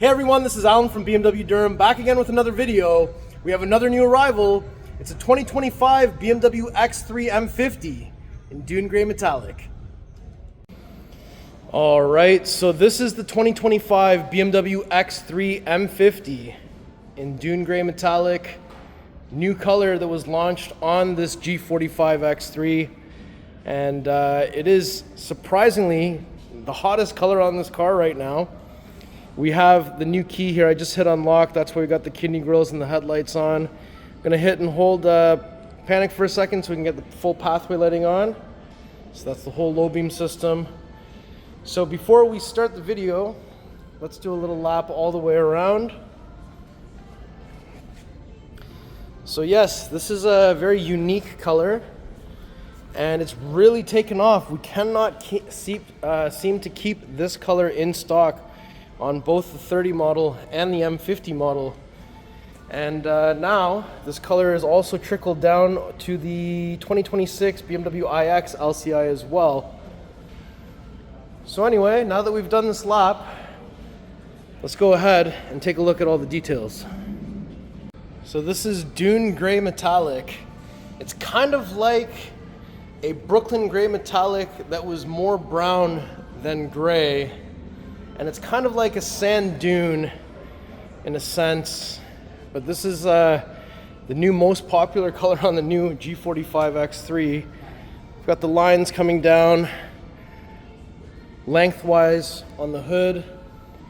Hey everyone, this is Alan from BMW Durham, back again with another video. We have another new arrival. It's a 2025 BMW X3 M50 in Dune Grey Metallic. Alright, so this is the 2025 BMW X3 M50 in Dune Grey Metallic. New color that was launched on this G45 X3. And it is surprisingly the hottest color on this car right now. We have the new key here. I just hit unlock. That's where we got the kidney grills and the headlights on. I'm gonna hit and hold panic for a second so we can get the full pathway lighting on. So that's the whole low beam system. So before we start the video, let's do a little lap all the way around. So yes, this is a very unique color and it's really taken off. We cannot seem to keep this color in stock on both the 30 model and the M50 model. And now this color is also trickled down to the 2026 BMW iX LCI as well. So anyway, now that we've done this lap, let's go ahead and take a look at all the details. So this is Dune Grey Metallic. It's kind of like a Brooklyn Grey Metallic that was more brown than gray. And it's kind of like a sand dune in a sense, but this is the new most popular color on the new G45 X3. We've got the lines coming down lengthwise on the hood.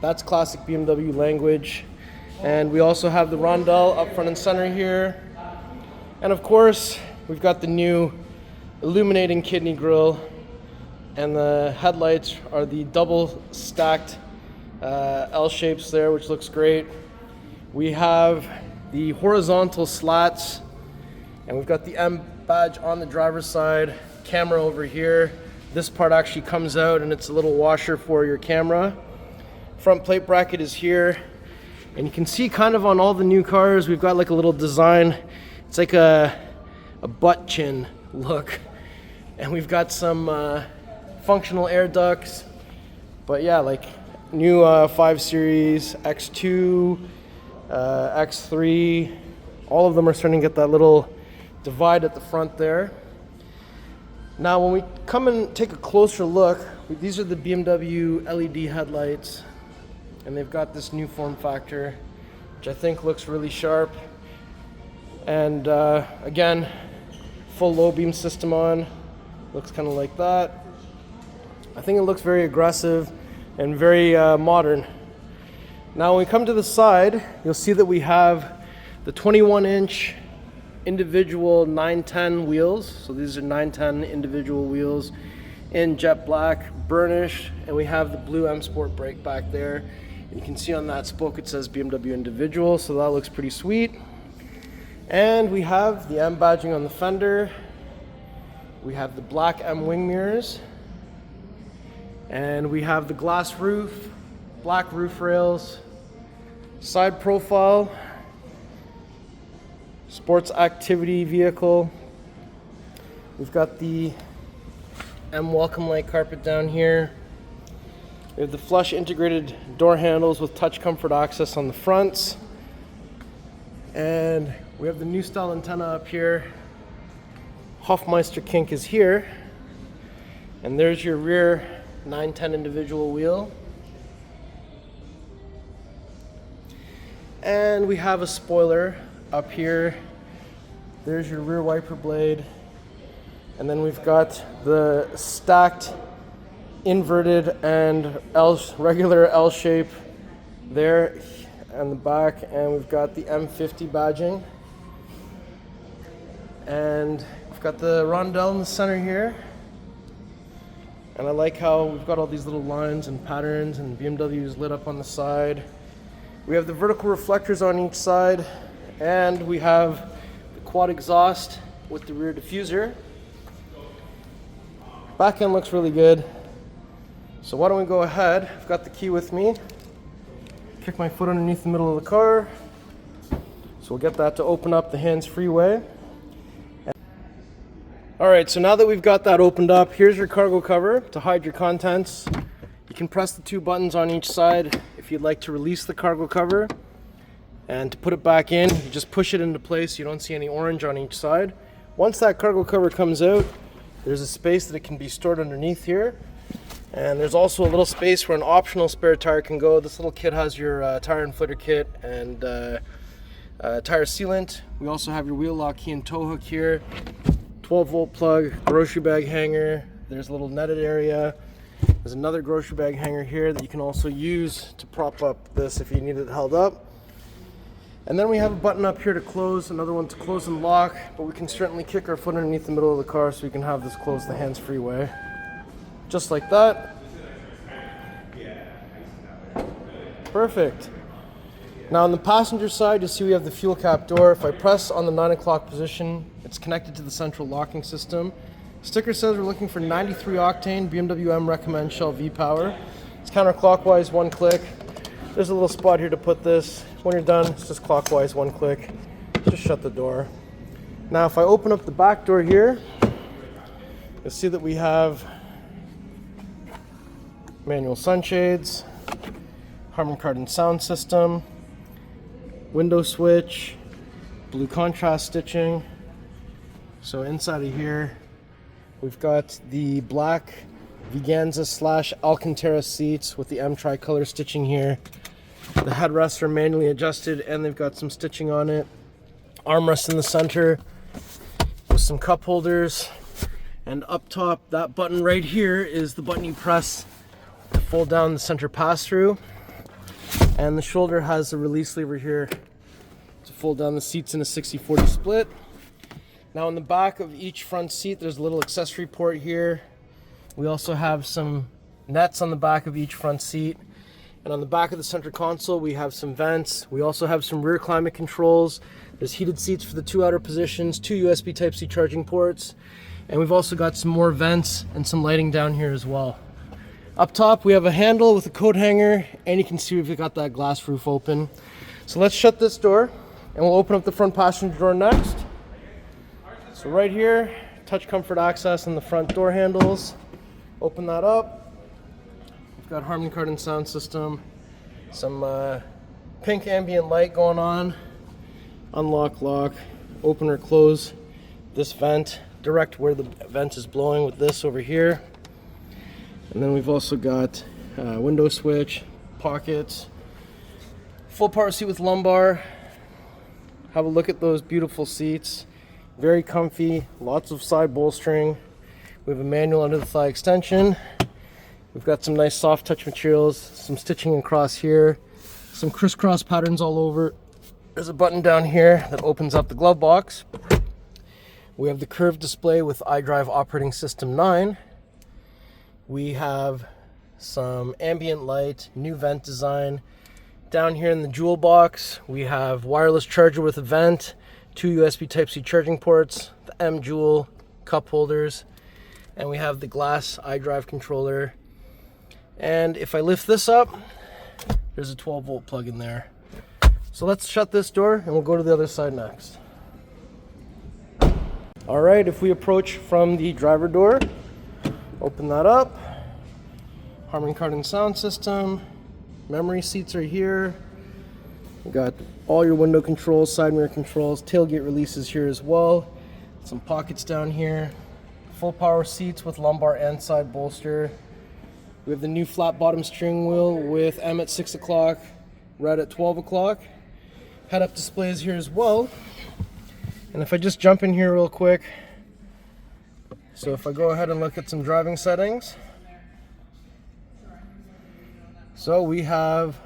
That's classic BMW language. And we also have the rondelle up front and center here. And of course, we've got the new illuminating kidney grille. And the headlights are the double stacked L shapes there, which looks great. We have the horizontal slats, and we've got the M badge on the driver's side, camera over here. This part actually comes out and it's a little washer for your camera. Front plate bracket is here, and you can see kind of on all the new cars, we've got like a little design. It's like a butt chin look, and we've got some functional air ducts. But yeah, like new 5 Series, X2, X3, all of them are starting to get that little divide at the front there. Now when we come and take a closer look, these are the BMW LED headlights, and they've got this new form factor, which I think looks really sharp. And again, full low beam system on, looks kind of like that. I think it looks very aggressive and very modern. Now when we come to the side, you'll see that we have the 21-inch individual 910 wheels. So these are 910 individual wheels in jet black, burnished, and we have the blue M Sport brake back there. And you can see on that spoke it says BMW individual, so that looks pretty sweet. And we have the M badging on the fender. We have the black M wing mirrors. And we have the glass roof, black roof rails, side profile, sports activity vehicle. We've got the M welcome light carpet down here. We have the flush integrated door handles with touch comfort access on the fronts. And we have the new style antenna up here. Hofmeister kink is here. And there's your rear 910 individual wheel. And we have a spoiler up here. There's your rear wiper blade. And then we've got the stacked inverted and regular L shape there on the back. And we've got the M50 badging. And we've got the rondelle in the center here. And I like how we've got all these little lines and patterns, and BMW is lit up on the side. We have the vertical reflectors on each side, and we have the quad exhaust with the rear diffuser. Back end looks really good. So why don't we go ahead? I've got the key with me. Kick my foot underneath the middle of the car. So we'll get that to open up the hands-free way. All right, so now that we've got that opened up, here's your cargo cover to hide your contents. You can press the 2 buttons on each side if if you'd like to release the cargo cover. And to put it back in, you just push it into place. You don't see any orange on each side. Once that cargo cover comes out, there's a space that it can be stored underneath here. And there's also a little space where an optional spare tire can go. This little kit has your tire inflator kit and tire sealant. We also have your wheel lock key and tow hook here. 12-volt plug, grocery bag hanger. There's a little netted area. There's another grocery bag hanger here that you can also use to prop up this if you need it held up. And then we have a button up here to close, another one to close and lock, but we can certainly kick our foot underneath the middle of the car so we can have this close the hands-free way. Just like that. Perfect. Now on the passenger side, you'll see we have the fuel cap door. If I press on the 9 o'clock position, it's connected to the central locking system. Sticker says we're looking for 93 octane BMW M recommend Shell V-Power. It's counterclockwise, 1 click. There's a little spot here to put this. When you're done, it's just clockwise, 1 click. Just shut the door. Now if I open up the back door here, you'll see that we have manual sunshades, Harman Kardon sound system, window switch, blue contrast stitching. So inside of here, we've got the black Veganza / Alcantara seats with the M tricolor stitching here. The headrests are manually adjusted and they've got some stitching on it. Armrest in the center with some cup holders. And up top, that button right here is the button you press to fold down the center pass-through. And the shoulder has a release lever here to fold down the seats in a 60-40 split. Now in the back of each front seat, there's a little accessory port here. We also have some nets on the back of each front seat. And on the back of the center console, we have some vents. We also have some rear climate controls. There's heated seats for the 2 outer positions, 2 USB Type-C charging ports. And we've also got some more vents and some lighting down here as well. Up top, we have a handle with a coat hanger, and you can see we've got that glass roof open. So let's shut this door, and we'll open up the front passenger door next. So right here, touch comfort access on the front door handles. Open that up. We've got Harman Kardon sound system, some pink ambient light going on. Unlock, lock, open or close this vent, direct where the vent is blowing with this over here. And then we've also got window switch, pockets, full power seat with lumbar. Have a look at those beautiful seats. Very comfy, lots of side bolstering. We have a manual under the thigh extension. We've got some nice soft touch materials, some stitching across here, some crisscross patterns all over. There's a button down here that opens up the glove box. We have the curved display with iDrive operating system 9. We have some ambient light, new vent design. Down here in the jewel box, we have wireless charger with a vent, 2 USB Type-C charging ports, the M jewel cup holders, and we have the glass iDrive controller. And if I lift this up, there's a 12-volt plug in there. So let's shut this door and we'll go to the other side next. All right, if we approach from the driver door, open that up. Harman Kardon sound system, memory seats are here. We got all your window controls, side mirror controls, tailgate releases here as well. Some pockets down here. Full power seats with lumbar and side bolster. We have the new flat bottom steering wheel with M at 6 o'clock, red at 12 o'clock. Head-up displays here as well. And if I just jump in here real quick, so if I go ahead and look at some driving settings. So we have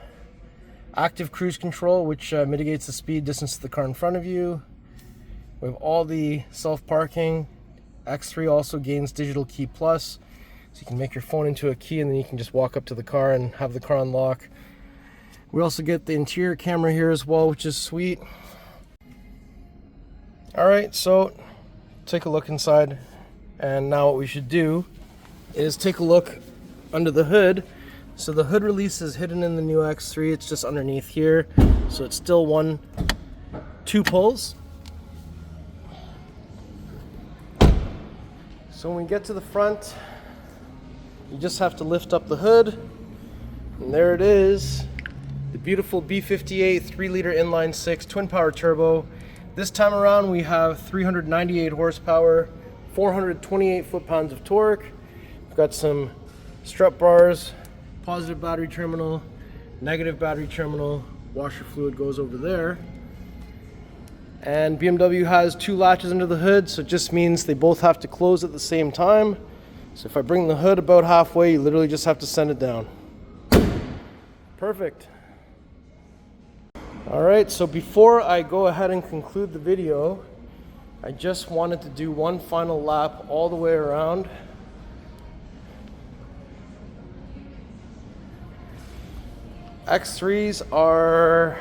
active cruise control, which mitigates the speed distance to the car in front of you. We have all the self-parking. X3 also gains digital key plus, so you can make your phone into a key and then you can just walk up to the car and have the car unlock. We also get the interior camera here as well, which is sweet. All right, so take a look inside, and now what we should do is take a look under the hood. So the hood release is hidden in the new X3. It's just underneath here, so it's still 2 pulls. So when we get to the front, you just have to lift up the hood, and there it is. the beautiful B58 3-liter inline-6 twin power turbo. This time around we have 398 horsepower, 428 foot-pounds of torque. We've got some strut bars, positive battery terminal, negative battery terminal, washer fluid goes over there. And BMW has 2 latches under the hood, so it just means they both have to close at the same time. So if I bring the hood about halfway, you literally just have to send it down. Perfect. All right, so before I go ahead and conclude the video, I just wanted to do one final lap all the way around. X3s are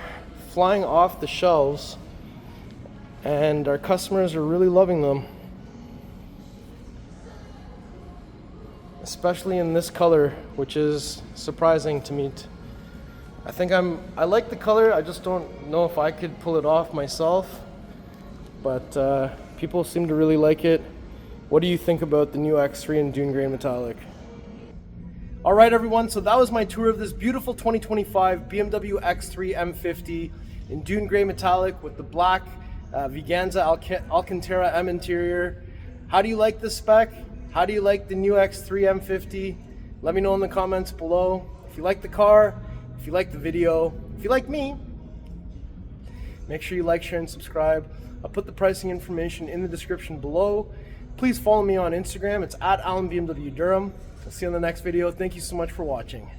flying off the shelves, and our customers are really loving them, especially in this color, which is surprising to me. I like the color, I just don't know if I could pull it off myself, but people seem to really like it. What do you think about the new X3 in Dune Grey Metallic? All right, everyone, so that was my tour of this beautiful 2025 BMW X3 M50 in Dune Grey Metallic with the black Veganza Alcantara M interior. How do you like this spec? How do you like the new X3 M50? Let me know in the comments below. If you like the car, if you like the video, if you like me, make sure you like, share, and subscribe. I'll put the pricing information in the description below. Please follow me on Instagram. It's @AlanBMWDurham. I'll see you on the next video. Thank you so much for watching.